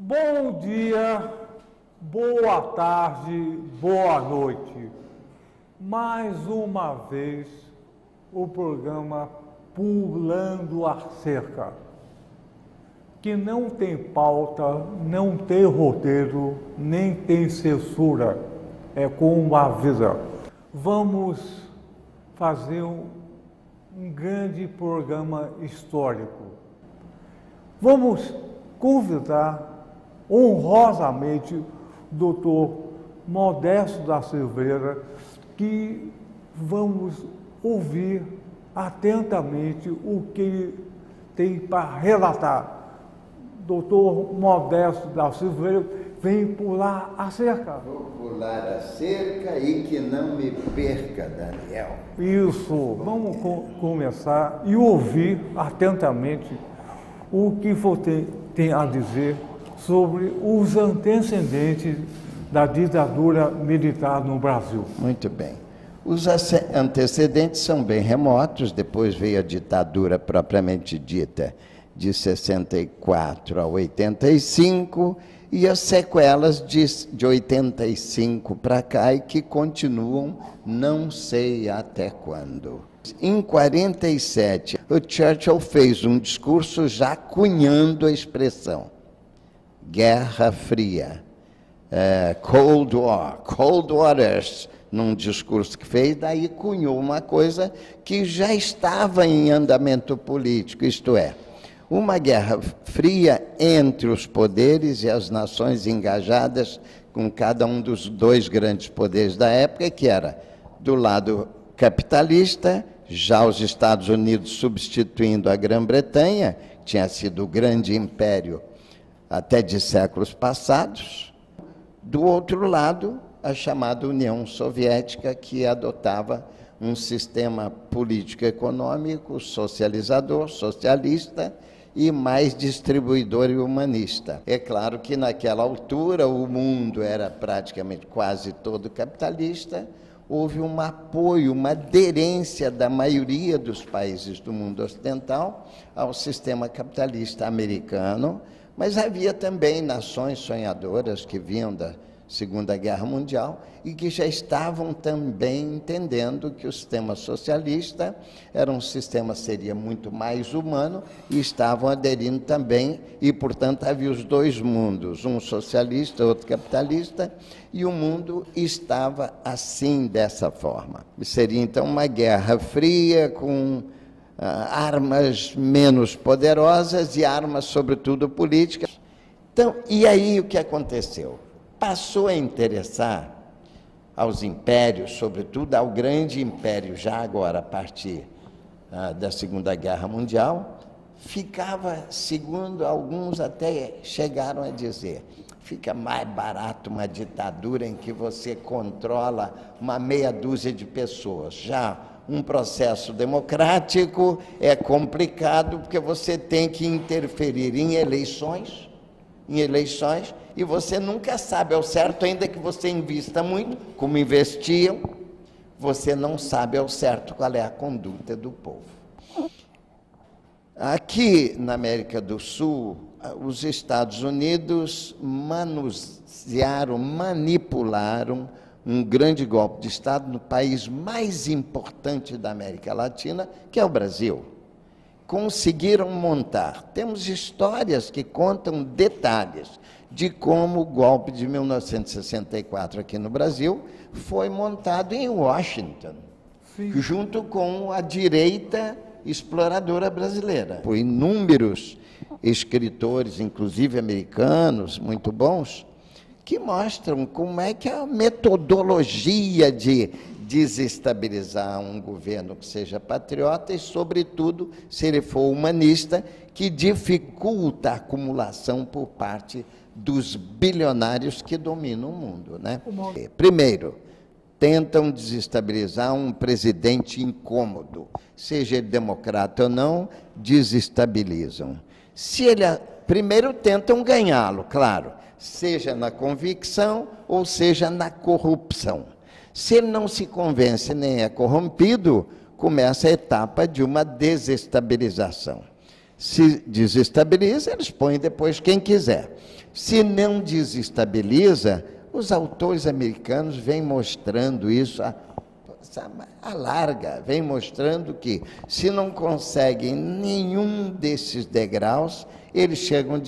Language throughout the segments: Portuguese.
Bom dia, boa tarde, boa noite. Mais uma vez, o programa Pulando a Cerca, que não tem pauta, não tem roteiro, nem tem censura, é como avisa. Vamos fazer um grande programa histórico. Vamos convidar honrosamente o doutor Modesto da Silveira, que vamos ouvir atentamente o que ele tem para relatar. Doutor Modesto da Silveira, vem pular a cerca. Vou pular a cerca e que não me perca, Daniel. Isso, vamos começar e ouvir atentamente o que você tem a dizer sobre os antecedentes da ditadura militar no Brasil. Muito bem. Os antecedentes são bem remotos, depois veio a ditadura propriamente dita, de 64 a 85, e as sequelas de 85 para cá e que continuam, não sei até quando. Em 47, o Churchill fez um discurso já cunhando a expressão Guerra Fria, Cold War, Cold Waters, num discurso que fez, daí cunhou uma coisa que já estava em andamento político, isto é, uma guerra fria entre os poderes e as nações engajadas com cada um dos dois grandes poderes da época, que era do lado capitalista, já os Estados Unidos substituindo a Grã-Bretanha, que tinha sido o grande império até de séculos passados, do outro lado, a chamada União Soviética, que adotava um sistema político-econômico socializador, socialista, e mais distribuidor e humanista. É claro que naquela altura o mundo era praticamente quase todo capitalista, houve um apoio, uma aderência da maioria dos países do mundo ocidental ao sistema capitalista americano, mas havia também nações sonhadoras que vinham da Segunda Guerra Mundial e que já estavam também entendendo que o sistema socialista era um sistema seria muito mais humano e estavam aderindo também e, portanto, havia os dois mundos, um socialista, outro capitalista, e o mundo estava assim, dessa forma. Seria, então, uma guerra fria com armas menos poderosas e armas, sobretudo, políticas. Então, e aí o que aconteceu? Passou a interessar aos impérios, sobretudo ao grande império, já agora a partir da Segunda Guerra Mundial, ficava, segundo alguns até chegaram a dizer, fica mais barato uma ditadura em que você controla uma meia dúzia de pessoas. Já um processo democrático é complicado porque você tem que interferir em eleições, e você nunca sabe ao certo, ainda que você invista muito, como investiam, você não sabe ao certo qual é a conduta do povo. Aqui na América do Sul, os Estados Unidos manipularam um grande golpe de Estado no país mais importante da América Latina, que é o Brasil. Conseguiram montar. Temos histórias que contam detalhes de como o golpe de 1964 aqui no Brasil foi montado em Washington, junto com a direita exploradora brasileira. Por inúmeros escritores, inclusive americanos, muito bons, que mostram como é que a metodologia de desestabilizar um governo que seja patriota e, sobretudo, se ele for humanista, que dificulta a acumulação por parte dos bilionários que dominam o mundo, né? Primeiro, tentam desestabilizar um presidente incômodo, seja ele democrata ou não, desestabilizam. Se ele, primeiro tentam ganhá-lo, claro, seja na convicção ou seja na corrupção. Se ele não se convence nem é corrompido, começa a etapa de uma desestabilização. Se desestabiliza, eles põem depois quem quiser. Se não desestabiliza, os autores americanos vêm mostrando isso a larga, vêm mostrando que, se não conseguem nenhum desses degraus, eles chegam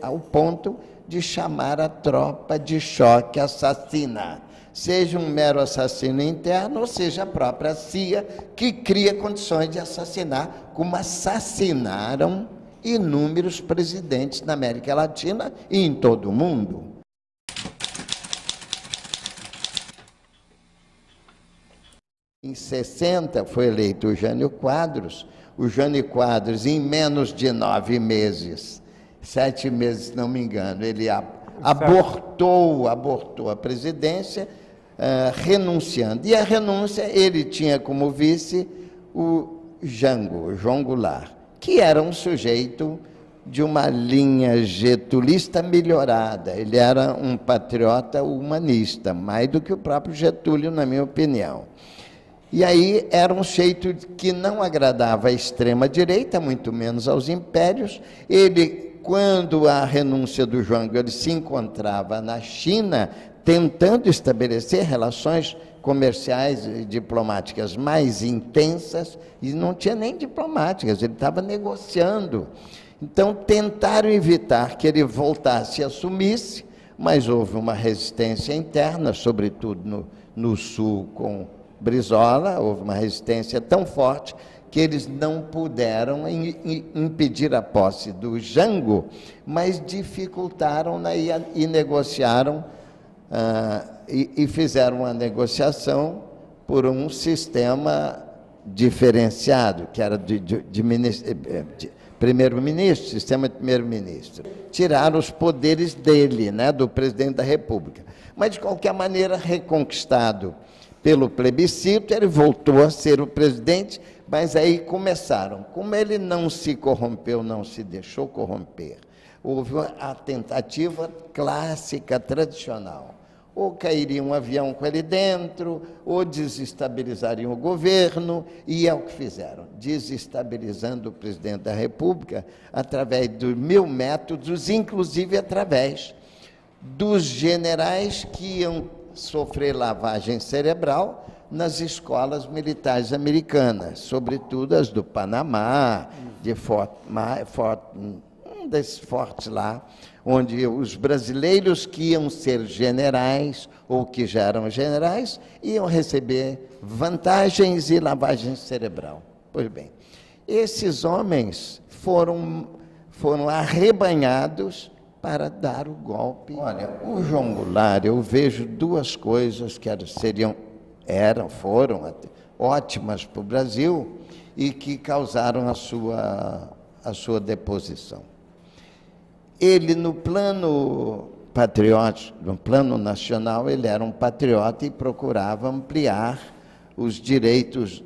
ao ponto de chamar a tropa de choque assassina. Seja um mero assassino interno, ou seja a própria CIA, que cria condições de assassinar, como assassinaram inúmeros presidentes na América Latina e em todo o mundo. Em 60 foi eleito o Jânio Quadros. O Jânio Quadros, em menos de 9 meses, 7 meses, se não me engano, ele abortou a presidência, renunciando. E a renúncia, ele tinha como vice o João Goulart, que era um sujeito de uma linha getulista melhorada. Ele era um patriota humanista, mais do que o próprio Getúlio, na minha opinião. E aí era um jeito que não agradava à extrema-direita, muito menos aos impérios. Ele, quando a renúncia do João, ele se encontrava na China, tentando estabelecer relações comerciais e diplomáticas mais intensas, e não tinha nem diplomáticas, ele estava negociando. Então, tentaram evitar que ele voltasse e assumisse, mas houve uma resistência interna, sobretudo no Sul, com Brizola, houve uma resistência tão forte que eles não puderam impedir a posse do Jango, mas dificultaram e negociaram, e fizeram uma negociação por um sistema diferenciado, que era de primeiro-ministro, sistema de primeiro-ministro. Tiraram os poderes dele, né, do presidente da República. Mas, de qualquer maneira, reconquistado pelo plebiscito, ele voltou a ser o presidente, mas aí começaram. Como ele não se corrompeu, não se deixou corromper, houve a tentativa clássica, tradicional. Ou cairia um avião com ele dentro, ou desestabilizariam o governo, e é o que fizeram, desestabilizando o presidente da República através dos 1000 métodos, inclusive através dos generais que iam sofrer lavagem cerebral nas escolas militares americanas, sobretudo as do Panamá, de um desses fortes lá, onde os brasileiros que iam ser generais, ou que já eram generais, iam receber vantagens e lavagem cerebral. Pois bem, esses homens foram arrebanhados para dar o golpe. Olha, o João Goulart, eu vejo duas coisas que foram ótimas para o Brasil e que causaram a sua deposição. Ele, no plano patriótico, no plano nacional, ele era um patriota e procurava ampliar os direitos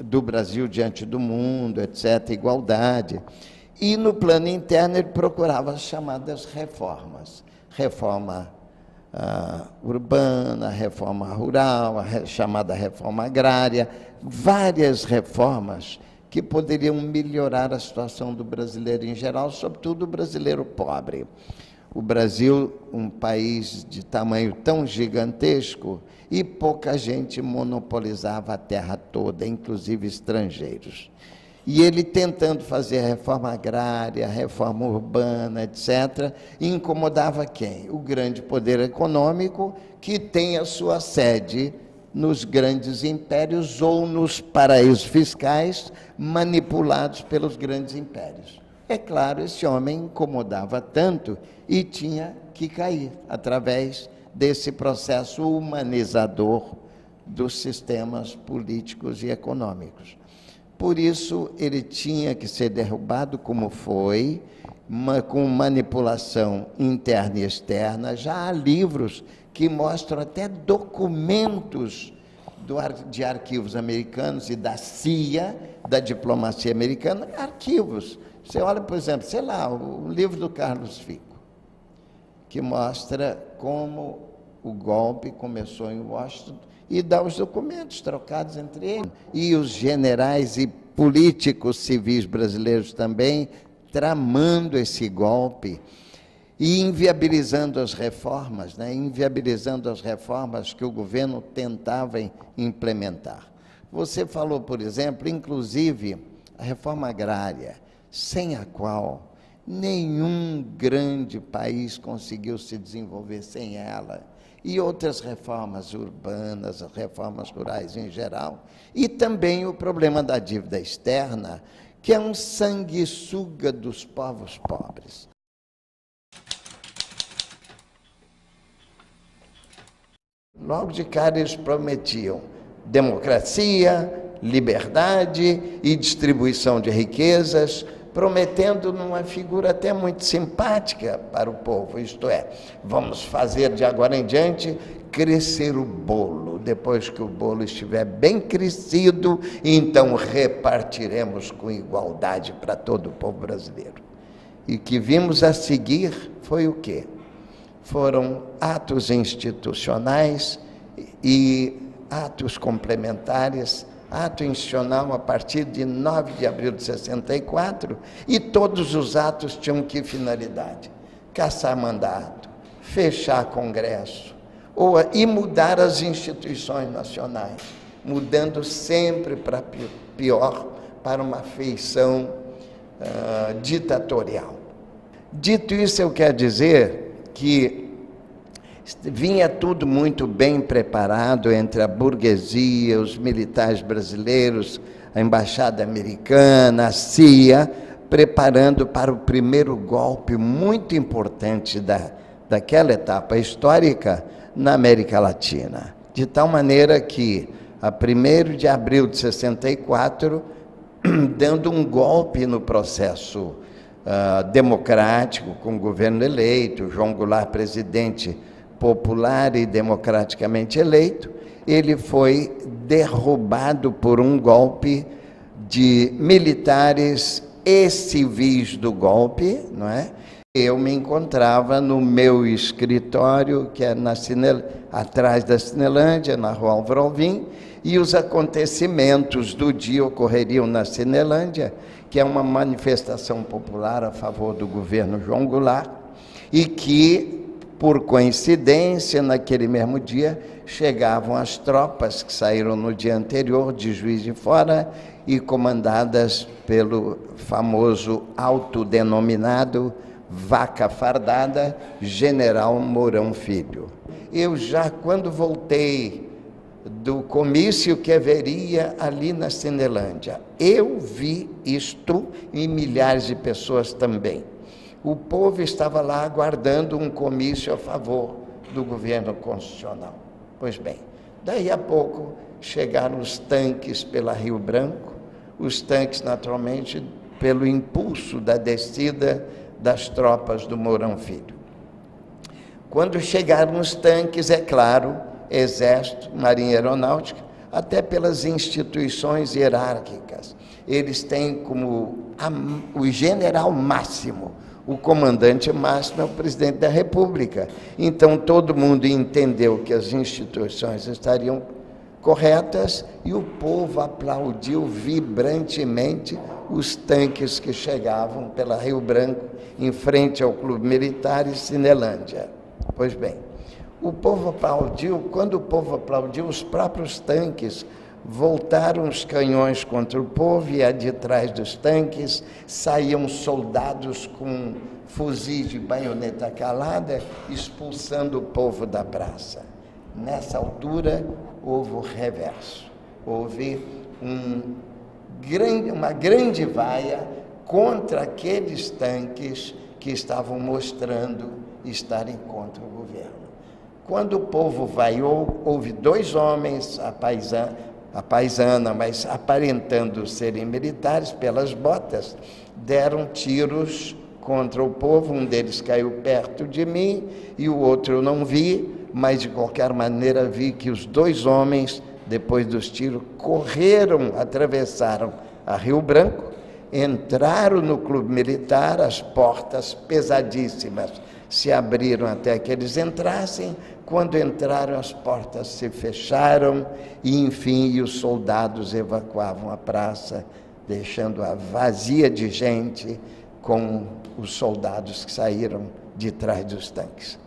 do Brasil diante do mundo, etc., igualdade. E, no plano interno, ele procurava as chamadas reformas. Reforma urbana, reforma rural, chamada reforma agrária, várias reformas que poderiam melhorar a situação do brasileiro em geral, sobretudo o brasileiro pobre. O Brasil, um país de tamanho tão gigantesco, e pouca gente monopolizava a terra toda, inclusive estrangeiros. E ele tentando fazer a reforma agrária, a reforma urbana, etc., incomodava quem? O grande poder econômico, que tem a sua sede nos grandes impérios ou nos paraísos fiscais manipulados pelos grandes impérios. É claro, esse homem incomodava tanto e tinha que cair através desse processo humanizador dos sistemas políticos e econômicos. Por isso, ele tinha que ser derrubado, como foi, com manipulação interna e externa. Já há livros que mostram até documentos de arquivos americanos e da CIA, da diplomacia americana, arquivos. Você olha, por exemplo, sei lá, o livro do Carlos Fico, que mostra como o golpe começou em Washington, e dá os documentos trocados entre eles. E os generais e políticos civis brasileiros também, tramando esse golpe e inviabilizando as reformas, né? Inviabilizando as reformas que o governo tentava implementar. Você falou, por exemplo, inclusive, a reforma agrária, sem a qual nenhum grande país conseguiu se desenvolver sem ela, e outras reformas urbanas, as reformas rurais em geral, e também o problema da dívida externa, que é um sanguessuga dos povos pobres. Logo de cara eles prometiam democracia, liberdade e distribuição de riquezas, prometendo numa figura até muito simpática para o povo, isto é, vamos fazer de agora em diante crescer o bolo, depois que o bolo estiver bem crescido, então repartiremos com igualdade para todo o povo brasileiro. E o que vimos a seguir foi o quê? Foram atos institucionais e atos complementares, ato institucional a partir de 9 de abril de 64, e todos os atos tinham que finalidade? Caçar mandato, fechar congresso, e mudar as instituições nacionais, mudando sempre para pior, para uma feição ditatorial. Dito isso, eu quero dizer que vinha tudo muito bem preparado entre a burguesia, os militares brasileiros, a embaixada americana, a CIA, preparando para o primeiro golpe muito importante daquela etapa histórica na América Latina. De tal maneira que, a 1º de abril de 64, dando um golpe no processo democrático, com o governo eleito, João Goulart presidente popular e democraticamente eleito, ele foi derrubado por um golpe de militares e civis do golpe, não é? Eu me encontrava no meu escritório, que é atrás da Cinelândia, na Rua Álvaro Alvim, e os acontecimentos do dia ocorreriam na Cinelândia, que é uma manifestação popular a favor do governo João Goulart, e que, por coincidência, naquele mesmo dia, chegavam as tropas que saíram no dia anterior de Juiz de Fora e comandadas pelo famoso autodenominado Vaca Fardada, General Mourão Filho. Eu já, quando voltei do comício que haveria ali na Cinelândia, eu vi isto e milhares de pessoas também. O povo estava lá aguardando um comício a favor do governo constitucional. Pois bem, daí a pouco chegaram os tanques pela Rio Branco, os tanques, naturalmente, pelo impulso da descida das tropas do Mourão Filho. Quando chegaram os tanques, é claro, Exército, Marinha Aeronáutica, até pelas instituições hierárquicas, eles têm como o general máximo, o comandante máximo é o presidente da República. Então, todo mundo entendeu que as instituições estariam corretas e o povo aplaudiu vibrantemente os tanques que chegavam pela Rio Branco, em frente ao Clube Militar e Cinelândia. Pois bem, o povo aplaudiu. Quando o povo aplaudiu, os próprios tanques voltaram os canhões contra o povo, e de trás dos tanques saíam soldados com fuzis de baioneta calada, expulsando o povo da praça. Nessa altura, houve o reverso. Houve uma grande vaia contra aqueles tanques que estavam mostrando estarem contra o governo. Quando o povo vaiou, houve 2 homens, a paisana, mas aparentando serem militares, pelas botas, deram tiros contra o povo. Um deles caiu perto de mim e o outro eu não vi, mas de qualquer maneira vi que os 2 homens, depois dos tiros, correram, atravessaram a Rio Branco, entraram no Clube Militar, as portas pesadíssimas se abriram até que eles entrassem. Quando entraram, as portas se fecharam e, enfim, os soldados evacuavam a praça deixando-a vazia de gente com os soldados que saíram de trás dos tanques.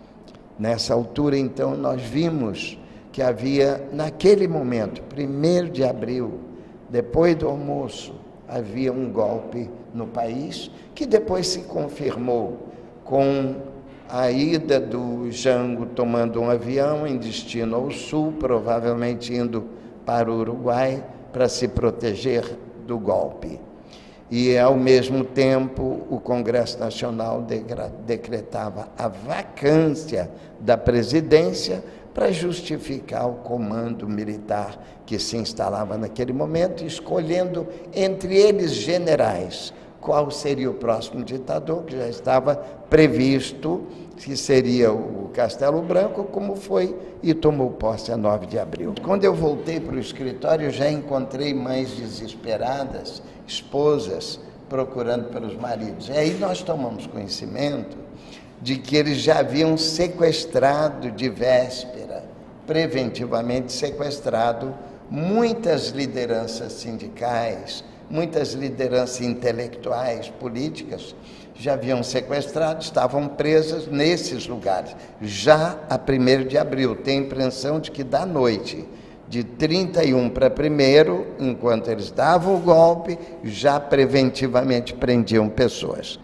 Nessa altura, então, nós vimos que havia, naquele momento, 1º de abril, depois do almoço, havia um golpe no país, que depois se confirmou com a ida do Jango tomando um avião em destino ao sul, provavelmente indo para o Uruguai, para se proteger do golpe. E, ao mesmo tempo, o Congresso Nacional decretava a vacância da presidência para justificar o comando militar que se instalava naquele momento, escolhendo entre eles generais qual seria o próximo ditador, que já estava previsto, que seria o Castelo Branco, como foi, e tomou posse a 9 de abril. Quando eu voltei para o escritório, já encontrei mães desesperadas, esposas, procurando pelos maridos. E aí nós tomamos conhecimento de que eles já haviam sequestrado de véspera, preventivamente sequestrado, muitas lideranças sindicais, muitas lideranças intelectuais, políticas, já haviam sequestrado, estavam presas nesses lugares, já a 1º de abril. Tem a impressão de que da noite de 31 para 1º, enquanto eles davam o golpe, já preventivamente prendiam pessoas.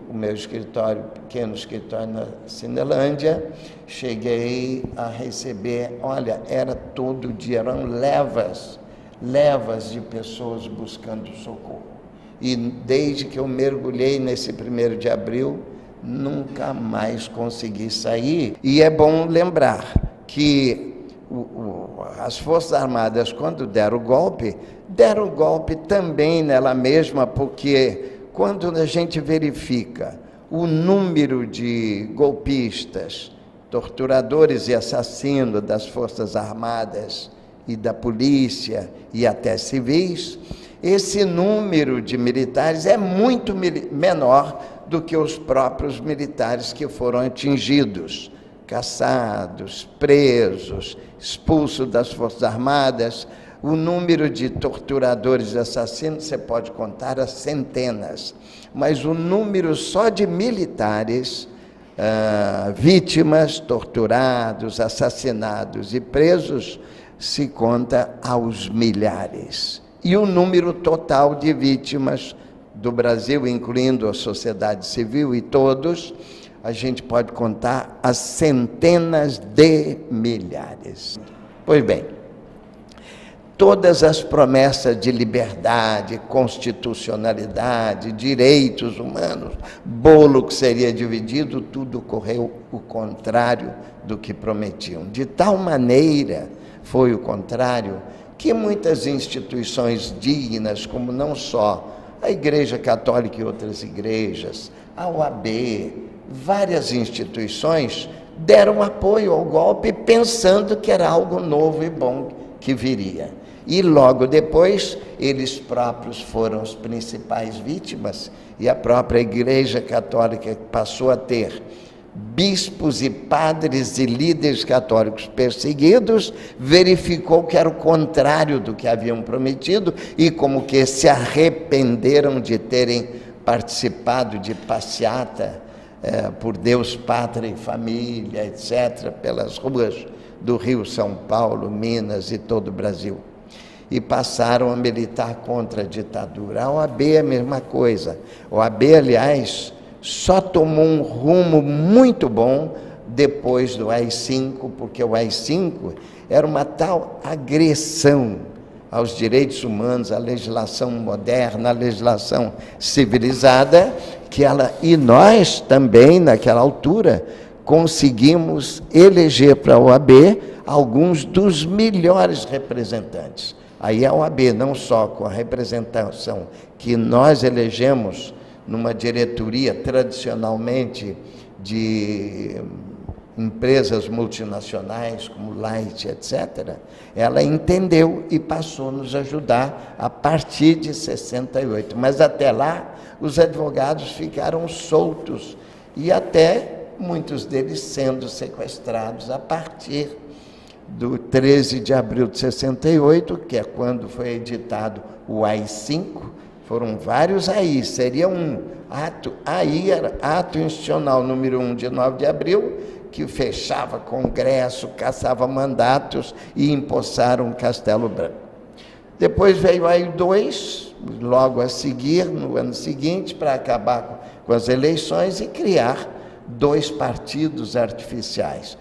O meu escritório, pequeno escritório na Cinelândia, cheguei a receber, olha, era todo dia, eram levas de pessoas buscando socorro. E desde que eu mergulhei nesse 1º de abril, nunca mais consegui sair. E é bom lembrar que as Forças Armadas, quando deram o golpe também nela mesma, porque quando a gente verifica o número de golpistas, torturadores e assassinos das Forças Armadas e da polícia e até civis, esse número de militares é muito menor do que os próprios militares que foram atingidos, caçados, presos, expulsos das Forças Armadas. O número de torturadores e assassinos você pode contar a centenas, mas o número só de militares, vítimas, torturados, assassinados e presos, se conta aos milhares. E o número total de vítimas do Brasil, incluindo a sociedade civil e todos, a gente pode contar a centenas de milhares. Pois bem, todas as promessas de liberdade, constitucionalidade, direitos humanos, bolo que seria dividido, tudo ocorreu o contrário do que prometiam. De tal maneira foi o contrário, que muitas instituições dignas, como não só a Igreja Católica e outras igrejas, a OAB, várias instituições deram apoio ao golpe pensando que era algo novo e bom que viria. E logo depois, eles próprios foram as principais vítimas, e a própria Igreja Católica passou a ter bispos e padres e líderes católicos perseguidos, verificou que era o contrário do que haviam prometido, e como que se arrependeram de terem participado de passeata por Deus, Pátria e Família, etc., pelas ruas do Rio, São Paulo, Minas e todo o Brasil. E passaram a militar contra a ditadura. A OAB é a mesma coisa. A OAB, aliás, só tomou um rumo muito bom depois do AI-5, porque o AI-5 era uma tal agressão aos direitos humanos, à legislação moderna, à legislação civilizada, que e nós também, naquela altura, conseguimos eleger para a OAB alguns dos melhores representantes. Aí a OAB, não só com a representação que nós elegemos numa diretoria tradicionalmente de empresas multinacionais como Light, etc., ela entendeu e passou a nos ajudar a partir de 68. Mas até lá, os advogados ficaram soltos e até muitos deles sendo sequestrados a partir do 13 de abril de 68, que é quando foi editado o AI-5, foram vários AI, seria um ato, AI era Ato Institucional número 1 de 9 de abril, que fechava congresso, caçava mandatos e empossaram Castelo Branco. Depois veio o AI-2, logo a seguir, no ano seguinte, para acabar com as eleições e criar 2 partidos artificiais.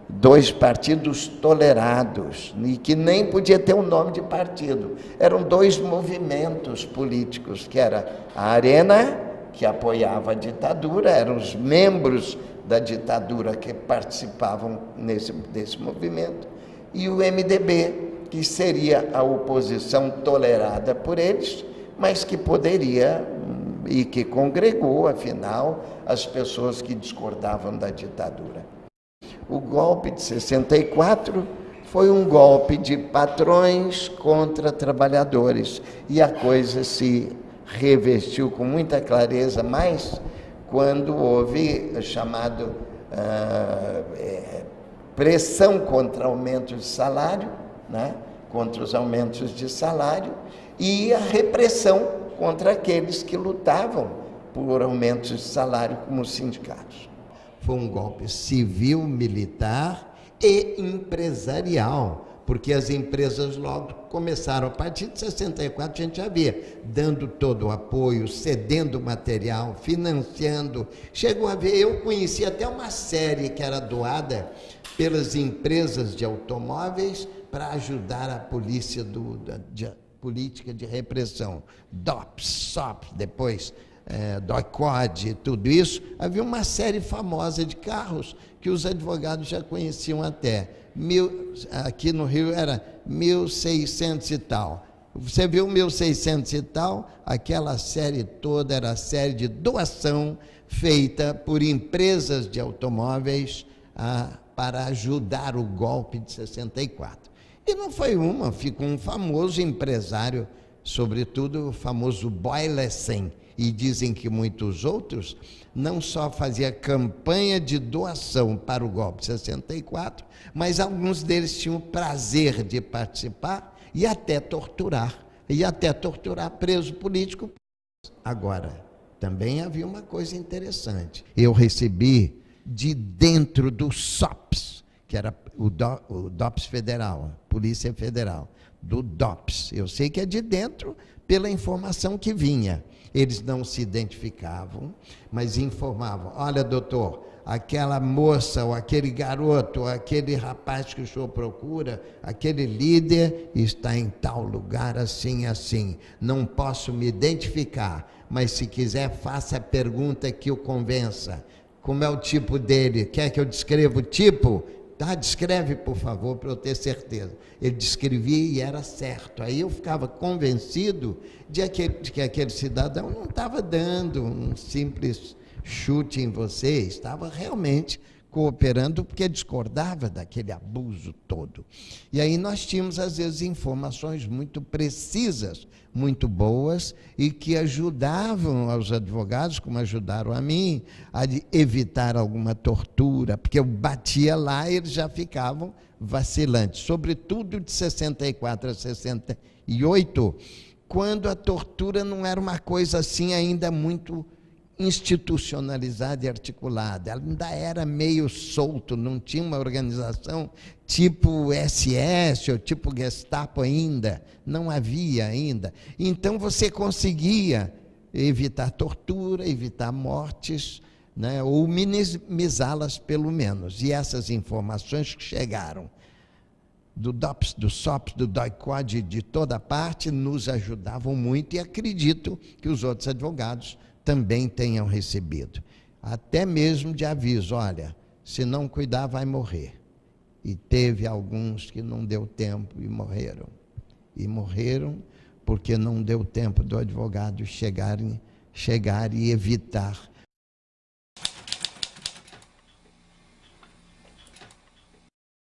2 partidos tolerados, e que nem podia ter um nome de partido. Eram 2 movimentos políticos, que era a Arena, que apoiava a ditadura, eram os membros da ditadura que participavam desse movimento, e o MDB, que seria a oposição tolerada por eles, mas que poderia, e que congregou, afinal, as pessoas que discordavam da ditadura. O golpe de 64 foi um golpe de patrões contra trabalhadores, e a coisa se revestiu com muita clareza, mais quando houve chamado pressão contra aumento de salário, né? Contra os aumentos de salário, e a repressão contra aqueles que lutavam por aumentos de salário, como os sindicatos. Foi um golpe civil, militar e empresarial, porque as empresas logo começaram, a partir de 64, a gente já via, dando todo o apoio, cedendo material, financiando. Chegou a ver, eu conheci até uma série que era doada pelas empresas de automóveis para ajudar a polícia política de repressão, DOPS, SOPS, depois DOI-CODE, tudo isso. Havia uma série famosa de carros que os advogados já conheciam até. Aqui no Rio era 1600 e tal. Você viu 1600 e tal? Aquela série toda era a série de doação feita por empresas de automóveis para ajudar o golpe de 64. E não foi uma, ficou um famoso empresário, sobretudo o famoso Boylesen, e dizem que muitos outros, não só fazia campanha de doação para o golpe de 64, mas alguns deles tinham o prazer de participar e até torturar preso político. Agora, também havia uma coisa interessante. Eu recebi de dentro do SOPS, que era o DOPS Federal, a Polícia Federal, do DOPS. Eu sei que é de dentro pela informação que vinha. Eles não se identificavam, mas informavam: olha, doutor, aquela moça, ou aquele garoto, ou aquele rapaz que o senhor procura, aquele líder está em tal lugar, assim, assim. Não posso me identificar, mas se quiser, faça a pergunta que o convença. Como é o tipo dele? Quer que eu descreva o tipo? Tá, descreve, por favor, para eu ter certeza. Ele descrevia e era certo. Aí eu ficava convencido de que aquele cidadão não estava dando um simples chute em você, estava realmente cooperando porque discordava daquele abuso todo. E aí nós tínhamos, às vezes, informações muito precisas, muito boas, e que ajudavam aos advogados, como ajudaram a mim, a evitar alguma tortura, porque eu batia lá e eles já ficavam vacilantes, sobretudo de 64 a 68, quando a tortura não era uma coisa assim ainda muito institucionalizada e articulada, ela ainda era meio solto, não tinha uma organização tipo SS ou tipo Gestapo ainda, não havia ainda. Então você conseguia evitar tortura, evitar mortes, né, ou minimizá-las pelo menos. E essas informações que chegaram do DOPS, do SOPS, do DOI-CODE, de toda parte, nos ajudavam muito, e acredito que os outros advogados também tenham recebido, até mesmo de aviso: olha, se não cuidar vai morrer. E teve alguns que não deu tempo e morreram porque não deu tempo do advogado chegar e evitar.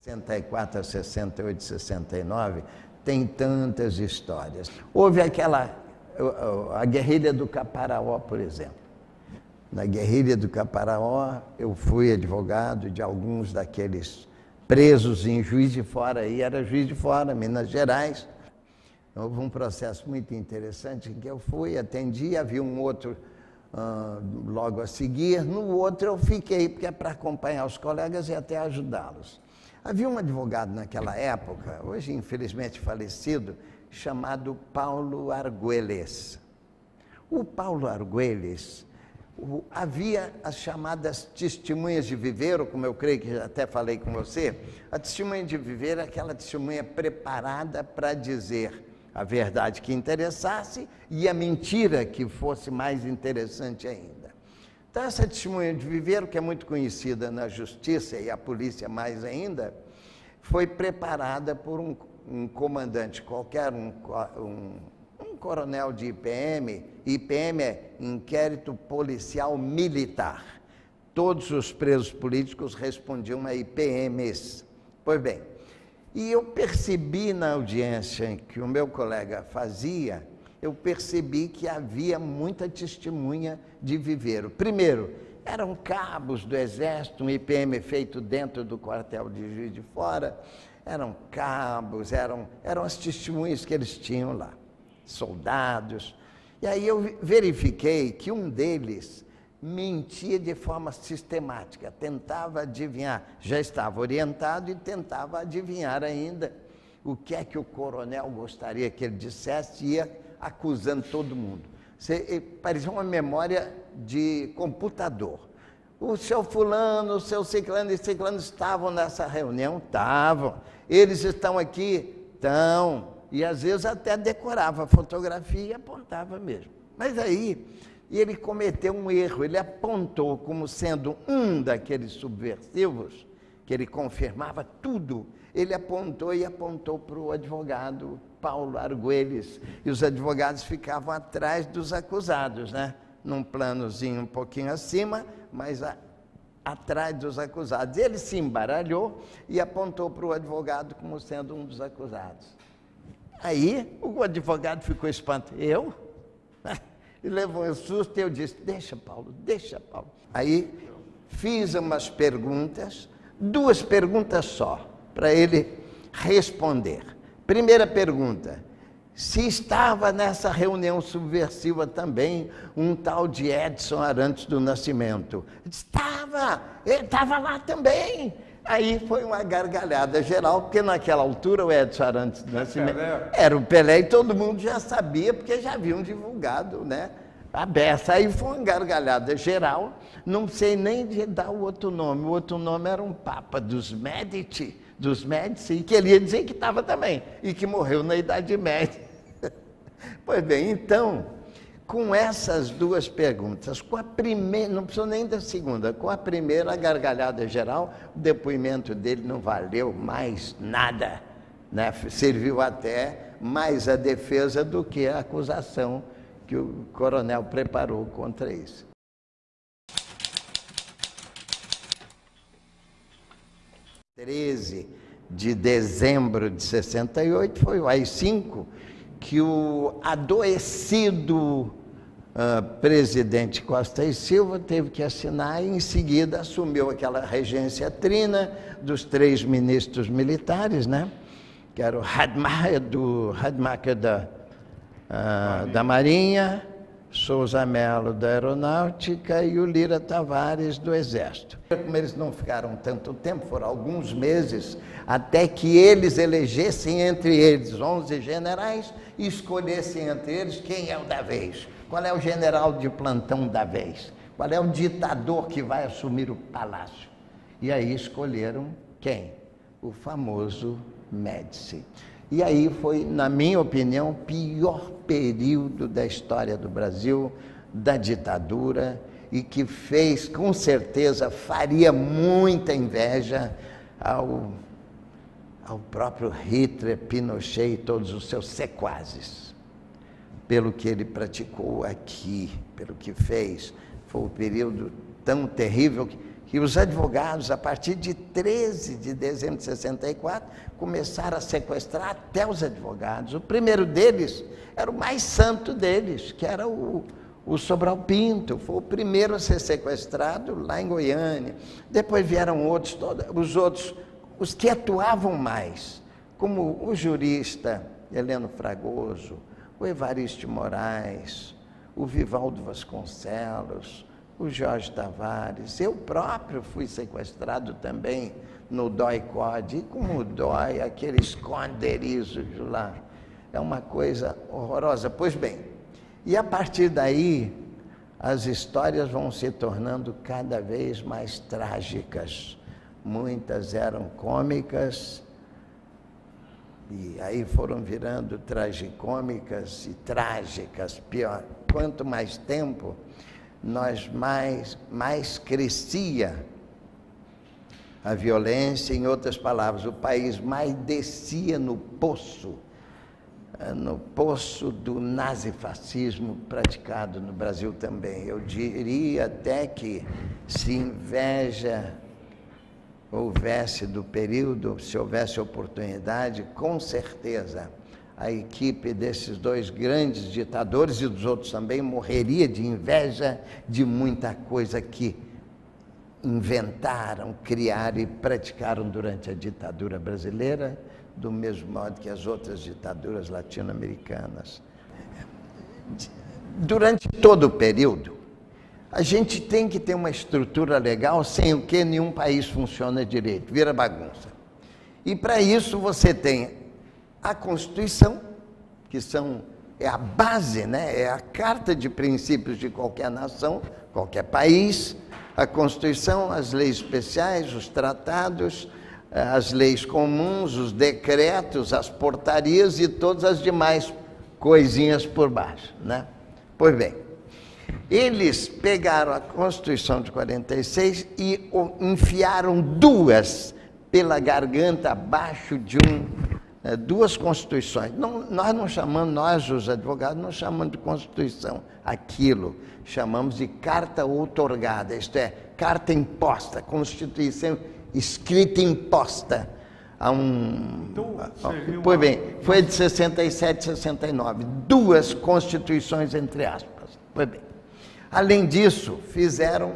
De 64 a 68, 69, tem tantas histórias. Houve a guerrilha do Caparaó, por exemplo. Na guerrilha do Caparaó, eu fui advogado de alguns daqueles presos em Juiz de Fora, aí era Juiz de Fora, Minas Gerais. Houve um processo muito interessante em que eu fui, atendi, havia um outro logo a seguir. No outro eu fiquei, porque é para acompanhar os colegas e até ajudá-los. Havia um advogado naquela época, hoje infelizmente falecido, chamado Paulo Argüelles. O Paulo Argüelles, havia as chamadas testemunhas de viveiro, como eu creio que já até falei com você. A testemunha de viveiro é aquela testemunha preparada para dizer a verdade que interessasse e a mentira que fosse mais interessante ainda. Então, essa testemunha de viveiro, que é muito conhecida na justiça e a polícia mais ainda, foi preparada por um comandante qualquer, um coronel de IPM. IPM é Inquérito Policial Militar. Todos os presos políticos respondiam a IPMs. Pois bem, e eu percebi na audiência que o meu colega fazia, eu percebi que havia muita testemunha de viveiro. Primeiro, eram cabos do Exército, um IPM feito dentro do quartel de Juiz de Fora, eram cabos, eram as testemunhas que eles tinham lá, soldados. E aí eu verifiquei que um deles mentia de forma sistemática, tentava adivinhar, já estava orientado e tentava adivinhar ainda o que é que o coronel gostaria que ele dissesse, e ia acusando todo mundo. Parecia uma memória de computador. O seu fulano, o seu ciclano e ciclano estavam nessa reunião? Estavam. Eles estão aqui? Estão. E às vezes até decorava a fotografia e apontava mesmo. Mas aí ele cometeu um erro, ele apontou como sendo um daqueles subversivos, que ele confirmava tudo. Ele apontou para o advogado Paulo Argüelles, e os advogados ficavam atrás dos acusados, né? Num planozinho um pouquinho acima, mas atrás dos acusados. Ele se embaralhou e apontou para o advogado como sendo um dos acusados. Aí o advogado ficou espantado. Eu? E levou um susto e eu disse, deixa, Paulo, deixa, Paulo. Aí fiz umas perguntas, 2 perguntas só, para ele responder. Primeira pergunta, se estava nessa reunião subversiva também um tal de Edson Arantes do Nascimento. Estava, ele estava lá também. Aí foi uma gargalhada geral, porque naquela altura o Edson Arantes do Nascimento era o Pelé e todo mundo já sabia, porque já haviam divulgado, né, a beça. Aí foi uma gargalhada geral, não sei nem de dar o outro nome. O outro nome era um papa dos Médici, e que ele ia dizer que estava também, e que morreu na Idade Média. Pois bem, então, com essas 2 perguntas, com a primeira, não precisou nem da segunda, com a primeira, a gargalhada geral, o depoimento dele não valeu mais nada, né? Serviu até mais a defesa do que a acusação que o coronel preparou contra isso. 13 de dezembro de 68, foi o AI-5, que o adoecido presidente Costa e Silva teve que assinar e em seguida assumiu aquela regência trina dos 3 ministros militares, né? Que era o Rademacher da Marinha, Souza Melo da Aeronáutica e o Lira Tavares do Exército. Como eles não ficaram tanto tempo, foram alguns meses, até que eles elegessem entre eles 11 generais e escolhessem entre eles quem é o da vez. Qual é o general de plantão da vez? Qual é o ditador que vai assumir o palácio? E aí escolheram quem? O famoso Médici. E aí foi, na minha opinião, o pior período da história do Brasil, da ditadura, e que fez, com certeza, faria muita inveja ao próprio Hitler, Pinochet e todos os seus sequazes. Pelo que ele praticou aqui, pelo que fez, foi um período tão terrível que os advogados, a partir de 13 de dezembro de 64, começaram a sequestrar até os advogados. O primeiro deles era o mais santo deles, que era o Sobral Pinto, foi o primeiro a ser sequestrado lá em Goiânia. Depois vieram outros, os outros os que atuavam mais, como o jurista Heleno Fragoso, o Evaristo de Moraes, o Vivaldo Vasconcelos, o Jorge Tavares, eu próprio fui sequestrado também no DOI-CODE, e como o DOI, aquele esconderijo lá, é uma coisa horrorosa. Pois bem, e a partir daí, as histórias vão se tornando cada vez mais trágicas. Muitas eram cômicas, e aí foram virando tragicômicas e trágicas, pior. Quanto mais tempo, mais crescia a violência, em outras palavras, o país mais descia no poço do nazifascismo praticado no Brasil também. Eu diria até que, se inveja houvesse do período, se houvesse oportunidade, com certeza a equipe desses dois grandes ditadores e dos outros também morreria de inveja de muita coisa que inventaram, criaram e praticaram durante a ditadura brasileira, do mesmo modo que as outras ditaduras latino-americanas. Durante todo o período, a gente tem que ter uma estrutura legal, sem o que nenhum país funciona direito, vira bagunça. E para isso você tem a Constituição, que é a base, né? É a carta de princípios de qualquer nação, qualquer país. A Constituição, as leis especiais, os tratados, as leis comuns, os decretos, as portarias e todas as demais coisinhas por baixo, né? Pois bem, eles pegaram a Constituição de 46 e enfiaram duas pela garganta abaixo de duas Constituições. Nós não chamamos, nós os advogados não chamamos de Constituição aquilo, chamamos de carta outorgada, isto é, carta imposta, Constituição escrita imposta a Pois bem, foi de 67 e 69, duas constituições entre aspas. Pois bem, além disso, fizeram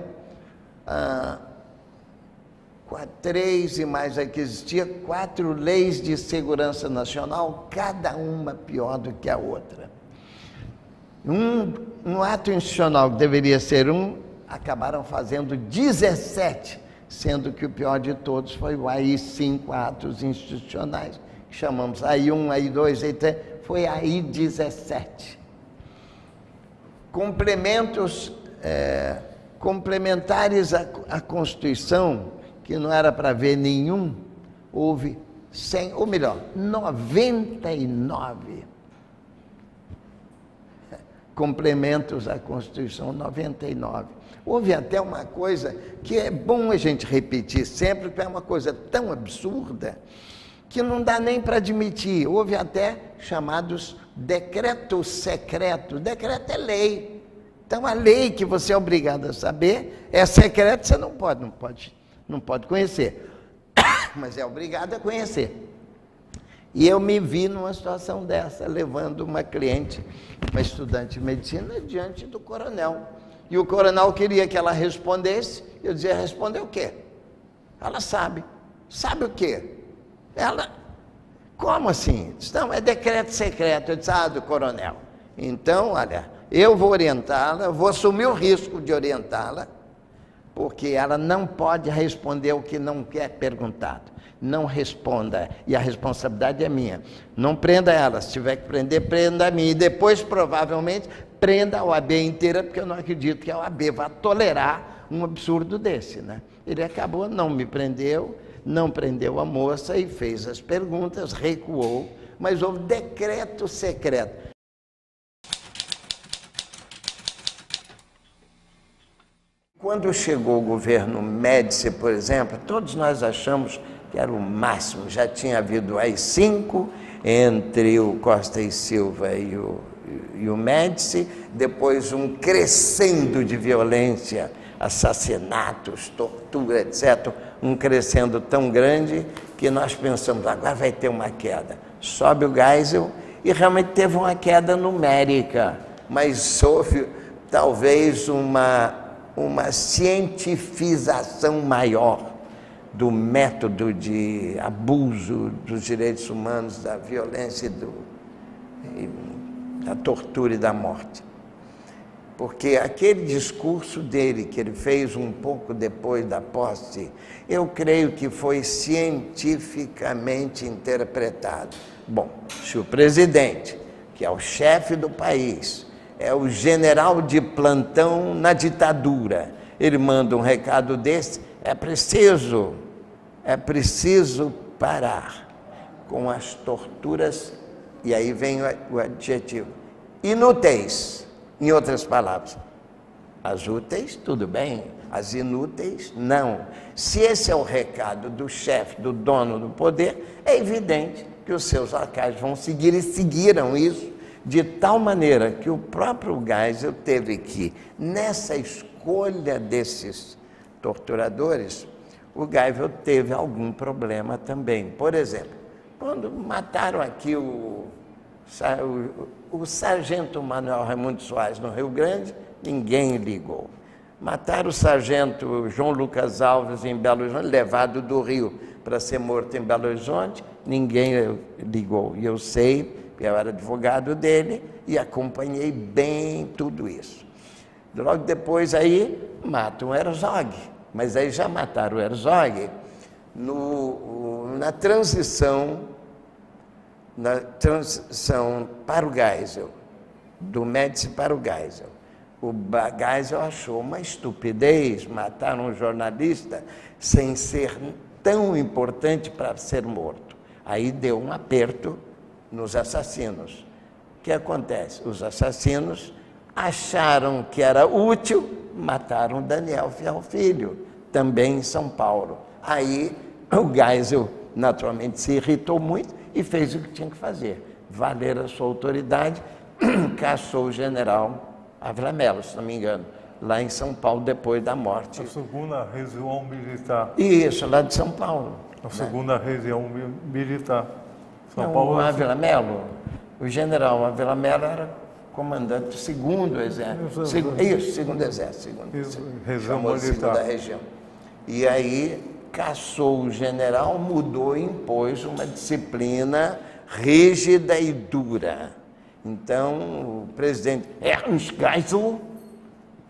três e mais a que existia, 4 leis de segurança nacional, cada uma pior do que a outra. Um ato institucional que deveria ser acabaram fazendo 17, sendo que o pior de todos foi o AI 5 atos institucionais, que chamamos AI 1, AI 2, AI 3, foi AI 17. Complementares à Constituição, que não era para ver nenhum, houve 100, ou melhor, 99 complementos à Constituição, 99. Houve até uma coisa que é bom a gente repetir sempre, porque é uma coisa tão absurda que não dá nem para admitir. Houve até chamados decretos secretos. Decreto é lei. Então, a lei que você é obrigado a saber é secreta, você não pode conhecer, mas é obrigado a conhecer. E eu me vi numa situação dessa, levando uma cliente, uma estudante de medicina, diante do coronel. E o coronel queria que ela respondesse. Eu dizia, responder o quê? Ela sabe. Sabe o quê? Ela, como assim? Disse, não, é decreto secreto. Eu disse, do coronel. Então, olha, eu vou orientá-la, vou assumir o risco de orientá-la, porque ela não pode responder o que não quer perguntado. Não responda, e a responsabilidade é minha. Não prenda ela, se tiver que prender, prenda a mim. E depois, provavelmente, prenda a OAB inteira, porque eu não acredito que a OAB vá tolerar um absurdo desse, né? Ele acabou, não me prendeu, não prendeu a moça e fez as perguntas, recuou, mas houve decreto secreto. Quando chegou o governo Médici, por exemplo, todos nós achamos que era o máximo. Já tinha havido AI-5 entre o Costa e Silva e o Médici, depois um crescendo de violência, assassinatos, tortura, etc., um crescendo tão grande que nós pensamos, agora vai ter uma queda. Sobe o Geisel e realmente teve uma queda numérica, mas houve talvez uma cientifização maior do método de abuso dos direitos humanos, da violência, da tortura e da morte. Porque aquele discurso dele, que ele fez um pouco depois da posse, eu creio que foi cientificamente interpretado. Bom, se o presidente, que é o chefe do país, é o general de plantão na ditadura, ele manda um recado desse, é preciso parar com as torturas, e aí vem o adjetivo, inúteis. Em outras palavras, as úteis, tudo bem, as inúteis, não. Se esse é o recado do chefe, do dono do poder, é evidente que os seus lacaios vão seguir, e seguiram isso, de tal maneira que o próprio Geisel teve que, nessa escolha desses torturadores, o Geisel teve algum problema também. Por exemplo, quando mataram aqui o sargento Manuel Raimundo Soares no Rio Grande, ninguém ligou. Mataram o sargento João Lucas Alves em Belo Horizonte, levado do Rio para ser morto em Belo Horizonte, ninguém ligou. E eu sei, eu era advogado dele e acompanhei bem tudo isso. Logo depois aí matam o Herzog, mas aí já mataram o Herzog na transição para o Geisel, do Médici para o Geisel. O Geisel achou uma estupidez matar um jornalista sem ser tão importante para ser morto. Aí deu um aperto nos assassinos. O que acontece? Os assassinos acharam que era útil, mataram Daniel Ferro Filho, também em São Paulo. Aí o Geisel naturalmente se irritou muito e fez o que tinha que fazer, valer a sua autoridade, caçou o general Ávila Melo, se não me engano, lá em São Paulo, depois da morte. A segunda região militar. Isso, lá de São Paulo. A segunda região militar. São Paulo. O Ávila Melo, o general Ávila Melo era comandante do segundo exército. Segundo exército. Região militar. Segunda região. E aí caçou o general, mudou e impôs uma disciplina rígida e dura. Então, o presidente Ernst Geisel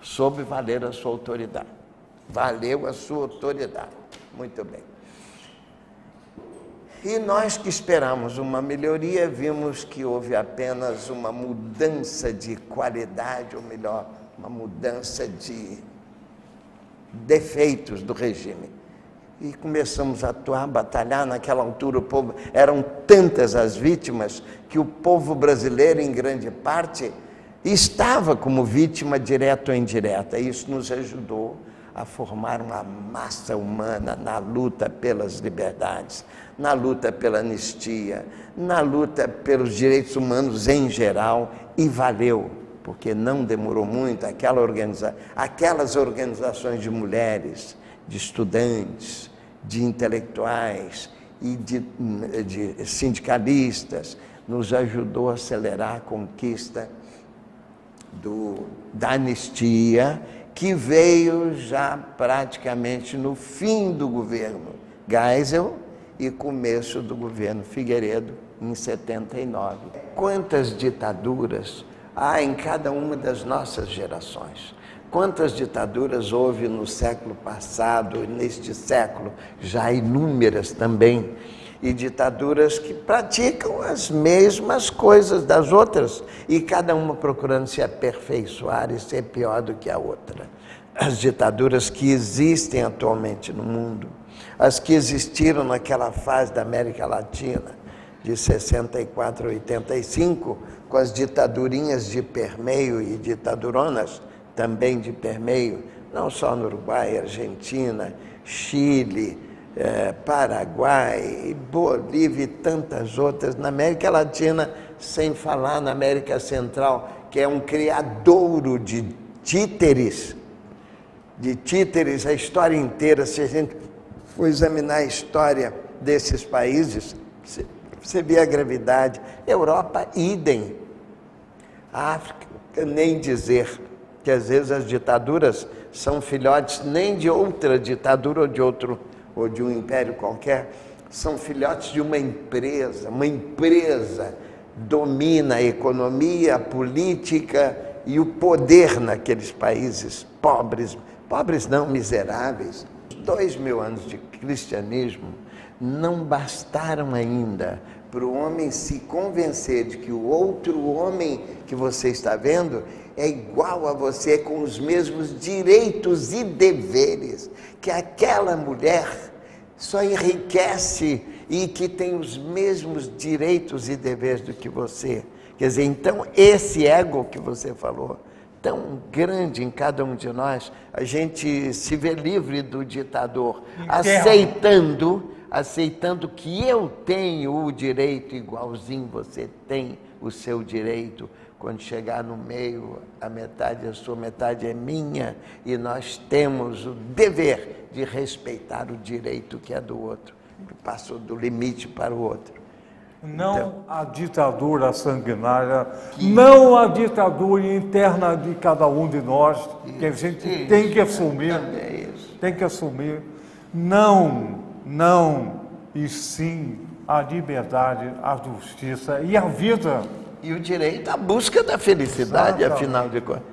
soube valer a sua autoridade. Valeu a sua autoridade. Muito bem. E nós que esperamos uma melhoria, vimos que houve apenas uma mudança de qualidade, ou melhor, uma mudança de defeitos do regime. E começamos a atuar, a batalhar. Naquela altura o povo, eram tantas as vítimas que o povo brasileiro, em grande parte, estava como vítima direta ou indireta. Isso nos ajudou a formar uma massa humana na luta pelas liberdades, na luta pela anistia, na luta pelos direitos humanos em geral, e valeu, porque não demorou muito. Aquelas organizações de mulheres, de estudantes, de intelectuais e de sindicalistas, nos ajudou a acelerar a conquista da anistia, que veio já praticamente no fim do governo Geisel e começo do governo Figueiredo, em 79. Quantas ditaduras há em cada uma das nossas gerações? Quantas ditaduras houve no século passado, neste século, já inúmeras também, e ditaduras que praticam as mesmas coisas das outras, e cada uma procurando se aperfeiçoar e ser pior do que a outra. As ditaduras que existem atualmente no mundo, as que existiram naquela fase da América Latina, de 64 a 85, com as ditadurinhas de permeio e ditaduronas, também de permeio, não só no Uruguai, Argentina, Chile, Paraguai, Bolívia e tantas outras, na América Latina, sem falar na América Central, que é um criadouro de títeres, a história inteira. Se a gente for examinar a história desses países, você vê a gravidade. Europa, idem. A África, nem dizer, que às vezes as ditaduras são filhotes nem de outra ditadura ou de outro ou de um império qualquer, são filhotes de uma empresa. Uma empresa domina a economia, a política e o poder naqueles países pobres, pobres não, miseráveis. 2000 anos de cristianismo não bastaram ainda para o homem se convencer de que o outro homem que você está vendo é igual a você, com os mesmos direitos e deveres, que aquela mulher só enriquece e que tem os mesmos direitos e deveres do que você. Quer dizer, então, esse ego que você falou, tão grande em cada um de nós, a gente se vê livre do ditador, aceitando que eu tenho o direito igualzinho você tem o seu direito. Quando chegar no meio, a metade é sua, metade é minha, e nós temos o dever de respeitar o direito que é do outro, que passou do limite para o outro. Não então, a ditadura sanguinária, não a ditadura interna de cada um de nós, que a gente tem que assumir, tem que assumir. Não, e sim a liberdade, a justiça e a vida. E o direito à busca da felicidade, afinal de contas.